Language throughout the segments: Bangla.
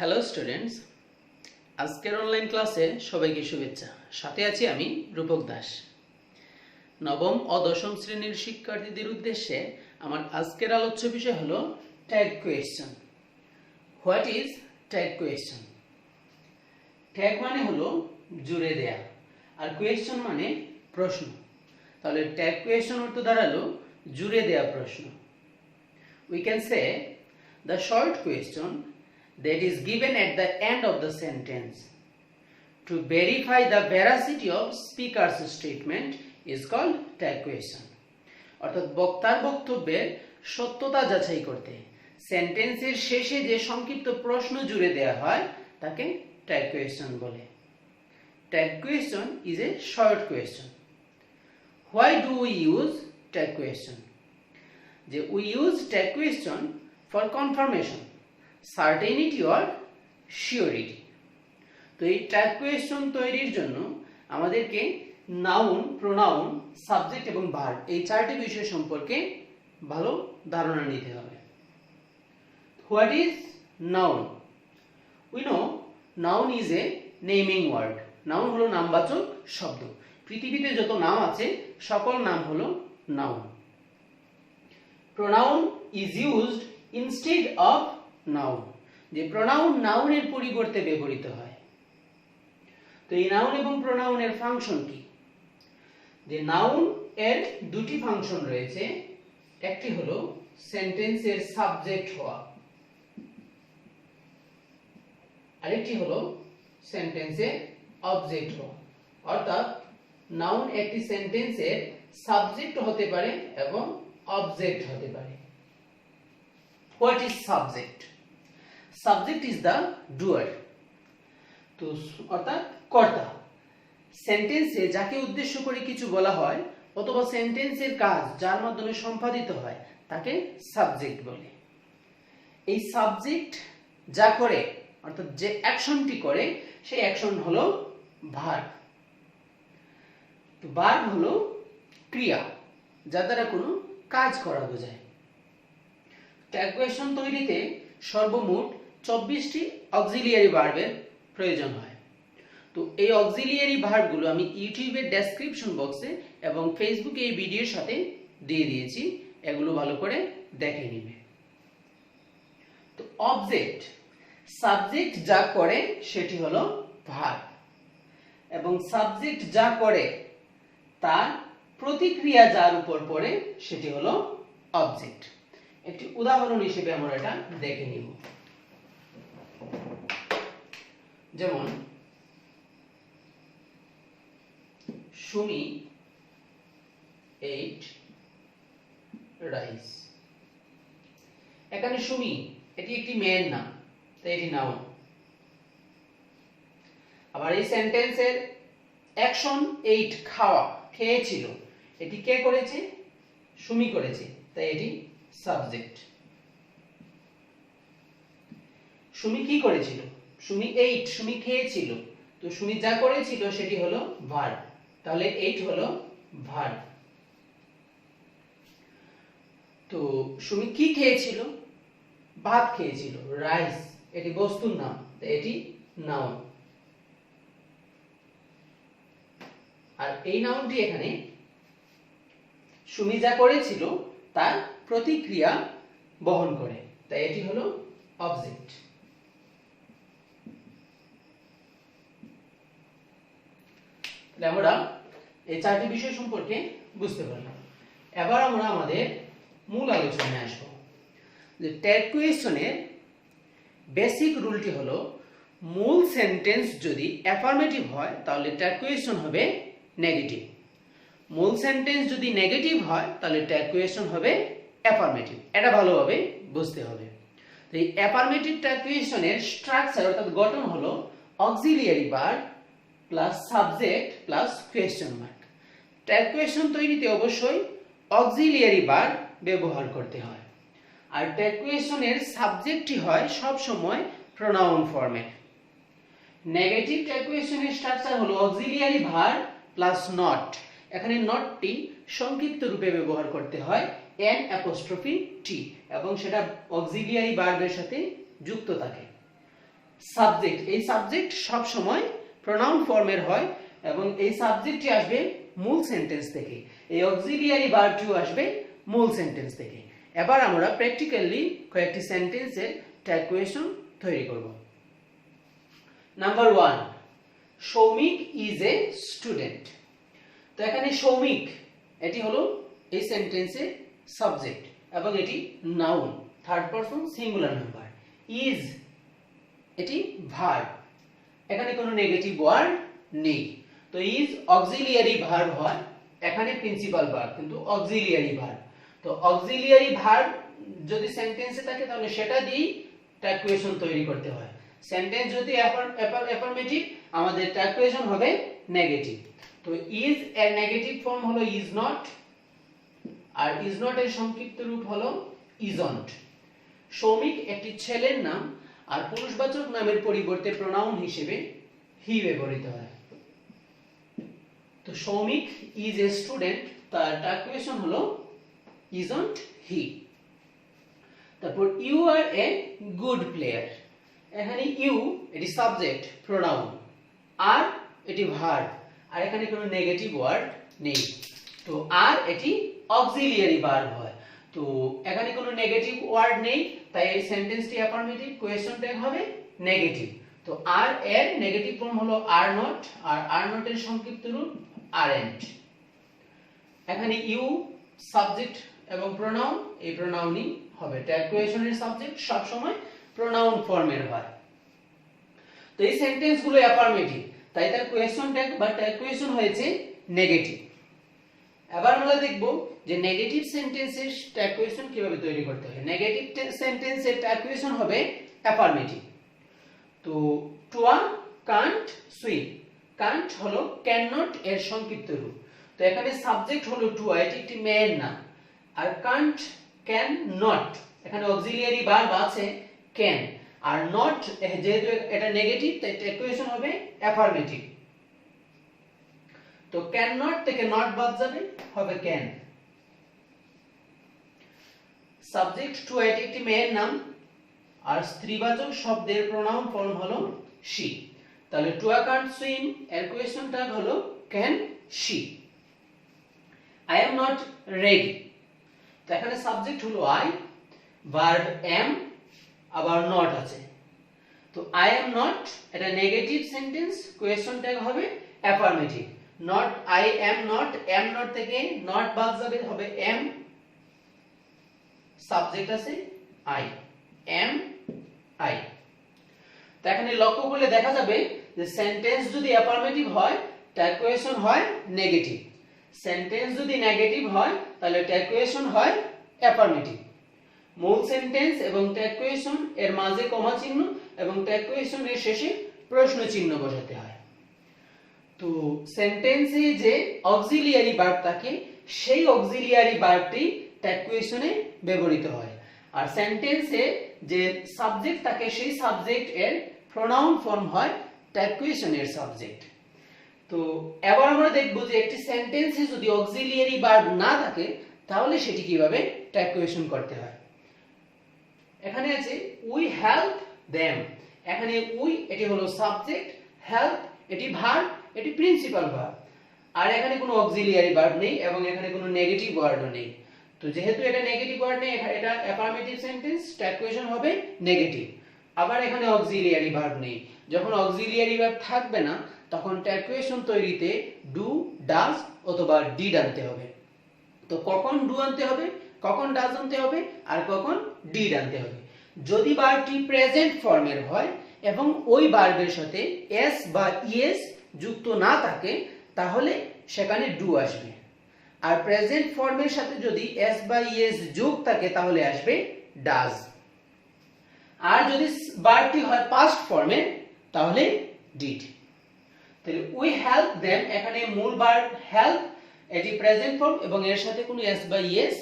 হ্যালো স্টুডেন্টস, আজকের অনলাইন ক্লাসে সবাইকে শুভেচ্ছা। সাথে আছি আমি রূপক দাস। নবম ও দশম শ্রেণীর শিক্ষার্থীদের উদ্দেশ্যে আমার আজকের আলোচ্য বিষয় হলো tag question. What is tag question? Tag মানে হলো জুড়ে দেয়া, আর কোয়েশ্চন মানে প্রশ্ন। তাহলে ট্যাগ কোয়েশ্চন অর্থ দাঁড়ালো জুড়ে দেয়া প্রশ্ন। We can say the short question that is given at the end of the sentence to verify the veracity of speaker's statement is called tag question. অর্থাৎ বক্তার বক্তব্যের সত্যতা যাচাই করতে সেন্টেন্সের শেষে যে সংক্ষিপ্ত প্রশ্ন জুড়ে দেয়া হয় তাকে tag question বলে। Tag question is a short question. Why do we use tag question? যে we use tag question for confirmation, certainty or surety. তো এই ট্যাগ কোয়েশ্চন তৈরির জন্য আমাদেরকে নাউন, প্রোনাউন, সাবজেক্ট এবং ভার্ব এই চারটি বিষয় সম্পর্কে ভালো ধারণা নিতে হবে। What is noun? We know noun is a naming word. Noun হলো নামবাচক শব্দ। পৃথিবীতে যত নাম আছে সকল নাম হলো noun. Pronoun is used instead of noun. যে প্রোনাউন নাউনের পরিবর্তে ব্যবহৃত হয়। তো এই নাউন এবং প্রোনাউনের ফাংশন কি? যে নাউন এর দুটি ফাংশন রয়েছে। একটি হলো সেন্টেন্সের সাবজেক্ট হওয়া, আরেকটি হলো সেন্টেন্সের অবজেক্ট হওয়া। অর্থাৎ নাউন একটি সেন্টেন্সের সাবজেক্ট হতে পারে এবং অবজেক্ট হতে পারে। What is subject? Subject is the doer. তো অর্থাৎ কর্তা। সেন্টেন্সে যাকে উদ্দেশ্য করে কিছু বলা হয় অথবা সেন্টেন্সের কাজ যার মাধ্যমে সম্পাদিত হয় তাকে সাবজেক্ট বলে। এই সাবজেক্ট যা করে অর্থাৎ যে অ্যাকশনটি করে সেই অ্যাকশন হলো ভার্ব। তো ভার্ব হলো ক্রিয়া যা দ্বারা কোনো কাজ করা বোঝায়। ট্যাগ কোয়েশ্চন তৈরিতে সর্বমোট 24টি অক্সিলিয়ারি ভার্বের প্রয়োজন হয়। তো এই অক্সিলিয়ারি ভার্বগুলো আমি ইউটিউবের ডেসক্রিপশন বক্সে এবং ফেসবুকে এই ভিডিওর সাথে দিয়ে দিয়েছি, এগুলো ভালো করে দেখে নিবে। তো অবজেক্ট, সাবজেক্ট যা করে সেটি হলো ভার্ব এবং সাবজেক্ট যা করে তার প্রতিক্রিয়া যার উপর পড়ে সেটি হলো অবজেক্ট। একটি উদাহরণ হিসেবে আমরা এটা দেখে নিব। যেমন সুমি ate rice। এখানে সুমি এটি একটি মেয়ের নাম, তাই এটি নাউন। আবার এই সেন্টেন্সের অ্যাকশন ate খাওয়া, খেয়েছিল, এটি কে করেছে? সুমি করেছে, তাই এটি সাবজেক্ট। সুমি কি করেছিল? সুমি ate, সুমি খেয়েছিল। তো সুমি যা করেছিল সেটি হলো ভার্ব, তাহলে ate হলো ভার্ব। তো সুমি কি খেয়েছিল? ভাত খেয়েছিল, রাইস, এটি বস্তুর নাম, তাই এটি নাউন। আর এই নাউনটি এখানে সুমি যা করেছিল তার প্রতিক্রিয়া বহন করে, তাই এটি হলো অবজেক্ট। আমরা এই চারটি বিষয় সম্পর্কে বুঝতে পারলাম। এবার আমরা আমাদের মূল আলোচনায় আসব। যে ট্যাগ কোয়েশ্চনের বেসিক রুলটি হলো মূল সেন্টেন্স যদি অ্যাফার্মেটিভ হয় তাহলে ট্যাগ কোয়েশ্চন হবে নেগেটিভ। মূল সেন্টেন্স যদি নেগেটিভ হয় তাহলে ট্যাগ কোয়েশ্চন হবে অ্যাফার্মেটিভ। এটা ভালোভাবে বুঝতে হবে। তো এই অ্যাফার্মেটিভ ট্যাগ কোয়েশ্চনের স্ট্রাকচার অর্থাৎ গঠন হলো auxiliary verb plus subject plus question mark. Tag question তৈরিতে অবশ্যই অক্সিলিয়ারি ভার্ব ব্যবহার করতে হয়। আর ট্যাগ কোয়েশ্চনের সাবজেক্টটি হয় সব সময় প্রোনাউন ফরম্যাট। নেগেটিভ ট্যাগ কোয়েশ্চনের স্ট্রাকচার হলো অক্সিলিয়ারি ভার্ব প্লাস নট। এখানে নটটি সংক্ষিপ্ত রূপে ব্যবহার করতে হয় n' এবং সেটা অক্সিলিয়ারি ভার্বের সাথে যুক্ত থাকে। সাবজেক্ট, এই সাবজেক্ট সব সময় প্রোনাউন ফর্মের হয় এবং এই সাবজেক্টটি আসবে মূল সেন্টেন্স থেকে, এই অক্সিলিয়ারি ভার্বটিও আসবে মূল সেন্টেন্স থেকে। এবার আমরা প্র্যাকটিক্যালি কয়েকটি সেন্টেন্সের ট্যাগ কোয়েশন তৈরি করব। Number 1, Soumik is a student. তো এখানে সৌমিক এটি হলো এই সেন্টেন্সের সাবজেক্ট এবং এটি noun, third person singular number. Is এটি ভার্ব, এখানে কোনো নেগেটিভ ওয়ার্ড নেই। তো ইজ অক্সিলিয়ারি ভার্ব হয়, এখানে প্রিন্সিপাল ভার্ব কিন্তু অক্সিলিয়ারি ভার্ব। তো অক্সিলিয়ারি ভার্ব যদি সেন্টেন্সে থাকে তাহলে সেটা দিয়েই ট্যাগ কোয়েশন তৈরি করতে হয়। সেন্টেন্স যদি অ্যাফার্মেটিভ, আমাদের ট্যাগ কোয়েশন হবে নেগেটিভ। তো ইজ এর নেগেটিভ ফর্ম হলো ইজ নট, আর ইজ নট এর সংক্ষিপ্ত রূপ হলো ইজন্ট। সৌমিক একটি ছেলের নাম, আর পুরুষবাচক নামের পরিবর্তে প্রোনাউন হিসেবে হি ব্যবহৃত হয়। তো সৌমিক ইজ এ স্টুডেন্ট, তার ট্যাগ কোয়েশন হলো ইজন্ট হি। তারপর you are a good player, এখানে ইউ এটি সাবজেক্ট প্রোনাউন, আর এটি ভার্ব, আর এখানে কোনো নেগেটিভ ওয়ার্ড নেই। তো আর এটি অক্সিলিয়ারি ভার্ব হয়, তো এখানে কোনো নেগেটিভ ওয়ার্ড নেই, তাই এই সেন্টেন্সটি অ্যাফার্মেটিভ, কোয়েশ্চন ট্যাগ হবে নেগেটিভ। তো আর এর নেগেটিভ ফর্ম হলো are not, R are not এর সংক্ষিপ্ত রূপ আরএন্ট। এখানে ইউ সাবজেক্ট এবং প্রোনাউন, এই প্রোনাউনই হবে। ট্যাগ কোয়েশনের সাবজেক্ট সব সময় প্রোনাউন ফর্মের হয়। তো এই সেন্টেন্সগুলো অ্যাফার্মেটিভ, তাই তার কোয়েশ্চন ট্যাগ বা ট্যাগ কোয়েশন হয়েছে নেগেটিভ। এবার আমরা দেখব যে নেগেটিভ সেন্টেন্সের ট্যাগ কোয়েশন কিভাবে তৈরি করতে হয়। নেগেটিভ সেন্টেন্সের ট্যাগ কোয়েশন হবে অ্যাফার্মেটিভ। তো টুয়া কান্ট সুইম, কান্ট হলো ক্যান নট এর সংক্ষিপ্ত রূপ। তো এখানে সাবজেক্ট হলো টুয়া, এটি একটি মেয়ের নাম, আর কান্ট ক্যান নট, এখানে অক্সিলিয়ারি ভার্ব আছে ক্যান, আর নট যেহেতু এটা নেগেটিভ তাই ট্যাগ কোয়েশন হবে অ্যাফার্মেটিভ। তো ক্যান নট থেকে নট বাদ যাবে, হবে ক্যান। সাবজেক্ট টু এটি একটি মেয়ের নাম, আর স্ত্রীবাচক শব্দের প্রোনাউন ফর্ম হলো শি। তাহলে টুয়া কান্ট সুইম এর কোয়েশ্চন ট্যাগ হলো can she. I am not ready, তো এখানে সাবজেক্ট হলো আই, ভার্ব এম, আবার নট আছে। তো আই এম নট এটা নেগেটিভ সেন্টেন্স, কোয়েশ্চন ট্যাগ হবে affirmative. Not I am not, am not থেকে নট বাদ যাবে, হবে এম, সাবজেক্ট আছে আই, এম আই। তো এখানে লক্ষ্য করলে দেখা যাবে যে সেন্টেন্স যদি অ্যাফার্মেটিভ হয় ট্যাগ কোয়েশন হয় নেগেটিভ, সেন্টেন্স যদি নেগেটিভ হয় তাহলে ট্যাগ কোয়েশন হয় অ্যাফার্মেটিভ। মূল সেন্টেন্স এবং ট্যাগ কোয়েশন এর মাঝে কমা চিহ্ন এবং ট্যাগ কোয়েশনের শেষে প্রশ্ন চিহ্ন বসাতে হয়। তো সেন্টেন্সে যে অক্সিলিয়ারি ভার্ব থাকে সেই অক্সিলিয়ারি ভার্বটি ট্যাগ কোয়েশনে ব্যবহৃত হয়, আর সেন্টেন্সে যে সাবজেক্ট থাকে সেই সাবজেক্ট এর প্রোনাউন ফর্ম হয় ট্যাগ কোয়েশনের সাবজেক্ট। তো এবার আমরা দেখব যে একটি সেন্টেন্সে যদি অক্সিলিয়ারি ভার্ব না থাকে তাহলে সেটি কিভাবে ট্যাগ কোয়েশন করতে হয়। এখানে আছে উই হেল্প দেম, এখানে উই এটি হলো সাবজেক্ট, হেল্প এটি ভার্ব, এটি প্রিন্সিপাল ভার্ব, আর এখানে কোনো অক্সিলিয়ারি ভার্ব নেই এবং এখানে কোনো নেগেটিভ ওয়ার্ডও নেই। তো যেহেতু এটা নেগেটিভ ওয়ার্ড নেই, এটা অ্যাফার্মেটিভ সেন্টেন্স, ট্যাগ কোয়েশন হবে নেগেটিভ। আবার এখানে অক্সিলিয়ারি ভার্ব নেই, যখন অক্সিলিয়ারি ভার্ব থাকবে না তখন ট্যাগ কোয়েশন তৈরিতে ডু, ডাজ অথবা ডিড আনতে হবে। তো কখন ডু আনতে হবে, কখন ডাজ আনতে হবে, আর কখন ডিড আনতে হবে। যদি ভার্বটি প্রেজেন্ট ফর্মের হয় এবং ওই ভার্বের সাথে এস বা ইএস যুক্ত না থাকে তাহলে সেখানে ডু আসবে, আর প্রেজেন্ট ফর্মের সাথে যদি এস বা ইএস যোগ থাকে তাহলে আসবে ডাজ। আর যদি ভার্বটি হয় পাস্ট ফর্মে তাহলে ডিড। তাহলে উই হেল্প দেম, এখানে মূল ভার্ব হেল্প এটি প্রেজেন্ট ফর্ম এবং এর সাথে কোনো এস বা ইএস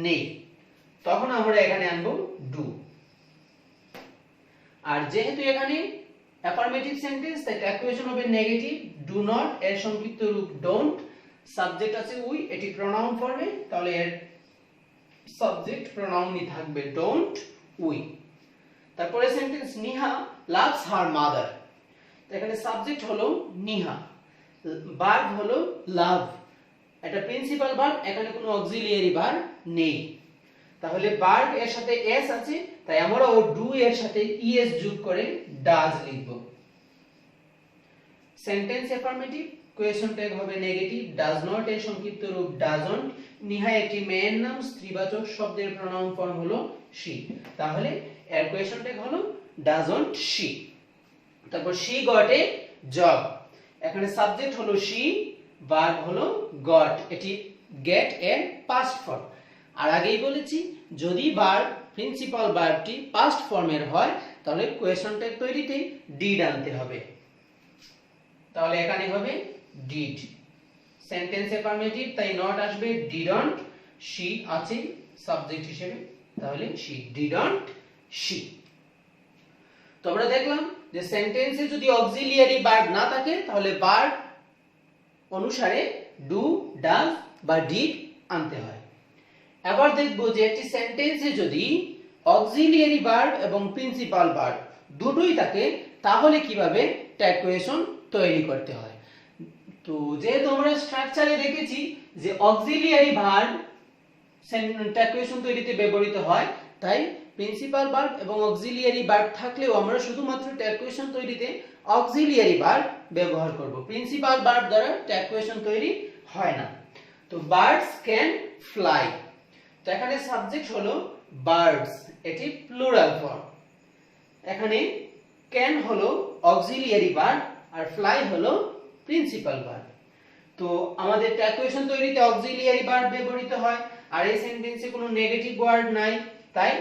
নেই, তখন আমরা এখানে আনবো ডু। আর যেহেতু এখানে অ্যাফার্মেটিভ সেন্টেন্স তাই ট্যাগ কোয়েশন হবে নেগেটিভ, ডু নট এর সংক্ষিপ্ত রূপ ডোন্ট, সাবজেক্ট আছে উই এটি প্রোনাউন ফর্মে, তাহলে এর সাবজেক্ট প্রোনাউনই থাকবে ডোন্ট উই। তারপরে sentence Niha loves her mother. এখানে সাবজেক্ট হলো নিহা, ভার্ব হলো লাভ, এটা প্রিন্সিপাল ভার্ব, এখানে কোনো অক্সিলিয়ারি ভার্ব নেই। তাহলে ভার্ব এর সাথে এস আছে, তাই আমরা ও ডু এর সাথে ইএস যোগ করে ডাজ লিখব। সেন্টেন্স অ্যাফার্মেটিভ, কোয়েশ্চন ট্যাগ হবে নেগেটিভ, ডাজ নট এর সংক্ষিপ্ত রূপ ডাজন্ট, নিহা একটি মেয়ের নাম, স্ত্রীবাচক শব্দের প্রোনাউন ফর্ম হলো শি। তাহলে এর কোয়েশ্চন ট্যাগ হলো ডাজন্ট শি। তারপর শি গট এ জব, এখানে সাবজেক্ট হলো শি, ভার্ব হলো গট, এটি গেট এর পাস্ট ফর্ম। আর আগেই বলেছি যদি ভার্ব প্রিন্সিপাল ভার্বটি পাস্ট ফর্মের হয় তাহলে কোয়েশ্চন ট্যাগ তৈরিতে ডিড আনতে হবে, তাহলে এখানে হবে ডিড। সেন্টেন্স অ্যাফার্মেটিভ, তাই নট আসবে, ডিডন্ট, শি আছে সাবজেক্ট হিসেবে, তাহলে শি ডিডন্ট শি। তো আমরা দেখলাম যে সেন্টেন্সে যদি অক্সিলিয়ারি ভার্ব না থাকে তাহলে ভার্ব অনুসারে ডু, ডাজ বা ডিড আনতে হয়। এবার দেখব যে একটি সেন্টেন্সে যদি অক্সিলিয়ারি ভার্ব এবং প্রিন্সিপাল ভার্ব দুটোই থাকে তাহলে কিভাবে ট্যাগ কোয়েশন তৈরি করতে হয়। তো যেহেতু আমরা স্ট্রাকচারে দেখেছি যে অক্সিলিয়ারি ভার্ব ট্যাগ কোয়েশন তৈরিতে ব্যবহৃত হয়, তাই প্রিন্সিপাল ভার্ব এবং অক্সিলিয়ারি ভার্ব থাকলেও আমরা শুধুমাত্র ট্যাগ কোয়েশন তৈরিতে অক্সিলিয়ারি ভার্ব ব্যবহার করব, প্রিন্সিপাল ভার্ব দ্বারা ট্যাগ কোয়েশন তৈরি হয় না। তো বার্ডস ক্যান ফ্লাই, তো এখানে সাবজেক্ট হলো বার্ডস, এটি প্লুরাল ফর্ম। এখানে ক্যান হলো অক্সিলিয়ারি ভার্ব আর ফ্লাই হলো প্রিন্সিপাল ভার্ব। তো আমাদের ট্যাগ কোয়েশন তৈরিতে অক্সিলিয়ারি ভার্ব ব্যবহৃত হয় আর এই সেন্টেন্সে কোনো নেগেটিভ ওয়ার্ড নাই, তাই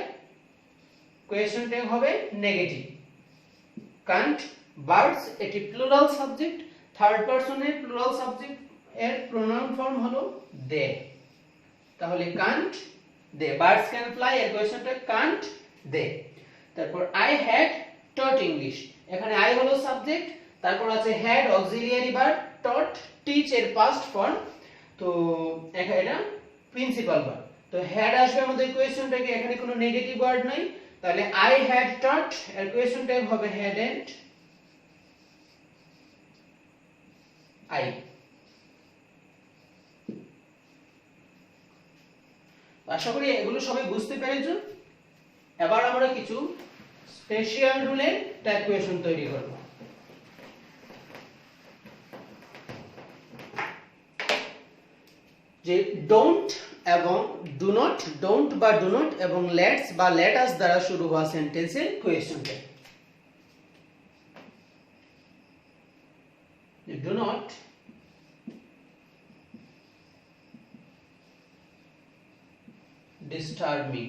কোয়েশন ট্যাগ হবে নেগেটিভ। কান্ট বার্ডস, এটি প্লুরাল সাবজেক্ট, থার্ড পারসনের প্লুরাল সাবজেক্ট, এর প্রোনাউন ফর্ম হলো দে, তাহলে can't they, birds can fly, এর কোয়েশ্চন ট্যাগ কান্ট দে। তারপর আই হ্যাড টট ইংলিশ, এখানে আই হলো সাবজেক্ট, তারপর আছে had auxiliary verb, taught teach এর পাস্ট ফর্ম, তো এটা প্রিন্সিপাল ভার্ব। তো হ্যাড আসবে আমাদের কোয়েশ্চন ট্যাগে, এখানে কোনো নেগেটিভ ওয়ার্ড নাই, তাহলে আই হ্যাড টট, এর কোয়েশ্চন ট্যাগ হবে হ্যাডন্ট আই। আশা করি এগুলো সবাই বুঝতে পেরেছো। এবার আমরা কিছু স্পেশাল রুলে ট্যাগ কোয়েশন তৈরি করব। যে ডোন্ট এবং ডু নট, ডোন্ট বা ডু নট এবং লেটস বা লেট আস দ্বারা শুরু হওয়া সেন্টেন্সের question tag. Do not disturb me,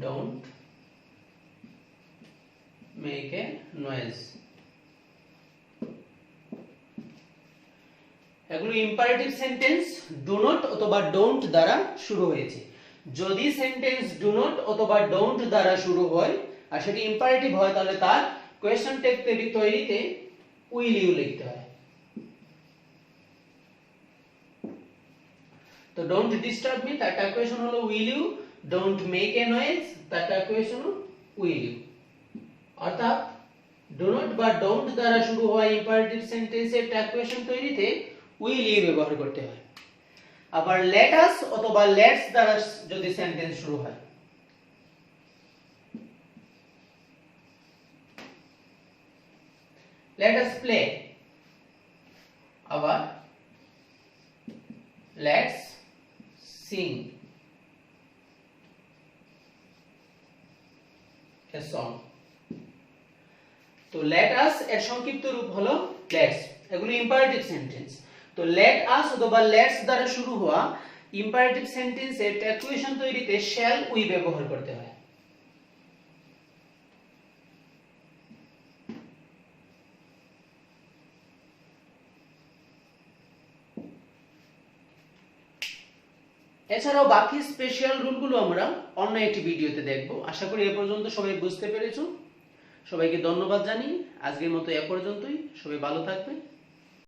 don't make a noise, এগুলো ইম্পারেটিভ সেন্টেন্স ডু নট অথবা ডোন্ট দ্বারা শুরু হয়েছে। যদি সেন্টেন্স ডু নট অথবা ডোন্ট দ্বারা শুরু হয় আর সেটি ইম্পারেটিভ হয় তাহলে তার কোয়েশ্চন ট্যাগ তৈরিতে উইল ইউ লিখতে হয়। তো ডোন্ট ডিস্টার্ব মি, তার ট্যাগ কোয়েশন হলো will you, don't make a noise, তার ট্যাগ কোয়েশন হলো উইল ইউ। অর্থাৎ ডু নট বা ডোন্ট দ্বারা শুরু হওয়া ইম্পারেটিভ সেন্টেন্সের ট্যাগ কোয়েশন তৈরিতে উইল ইউ ব্যবহার করতে হয়। আবার লেট আস অথবা লেটস দ্বারা যদি সেন্টেন্স শুরু হয়, লেট আস প্লে, আবার লেটস সিং এ সং। তো লেট আস এর সংক্ষিপ্ত রূপ হলো লেটস, এগুলো ইম্পারেটিভ সেন্টেন্স। তো লেট আস অথবা লেটস দ্বারা শুরু হওয়া ইম্পারেটিভ সেন্টেন্সের ট্যাগ কোয়েশন তৈরিতে শ্যাল উই ব্যবহার করতে হয়। এছাড়াও বাকি স্পেশাল রুলগুলো আমরা অন্য একটি ভিডিওতে দেখব। আশা করি এ পর্যন্ত সবাই বুঝতে পেরেছো। সবাইকে ধন্যবাদ জানিয়ে আজকের মতো এ পর্যন্তই। সবাই ভালো থাকবে।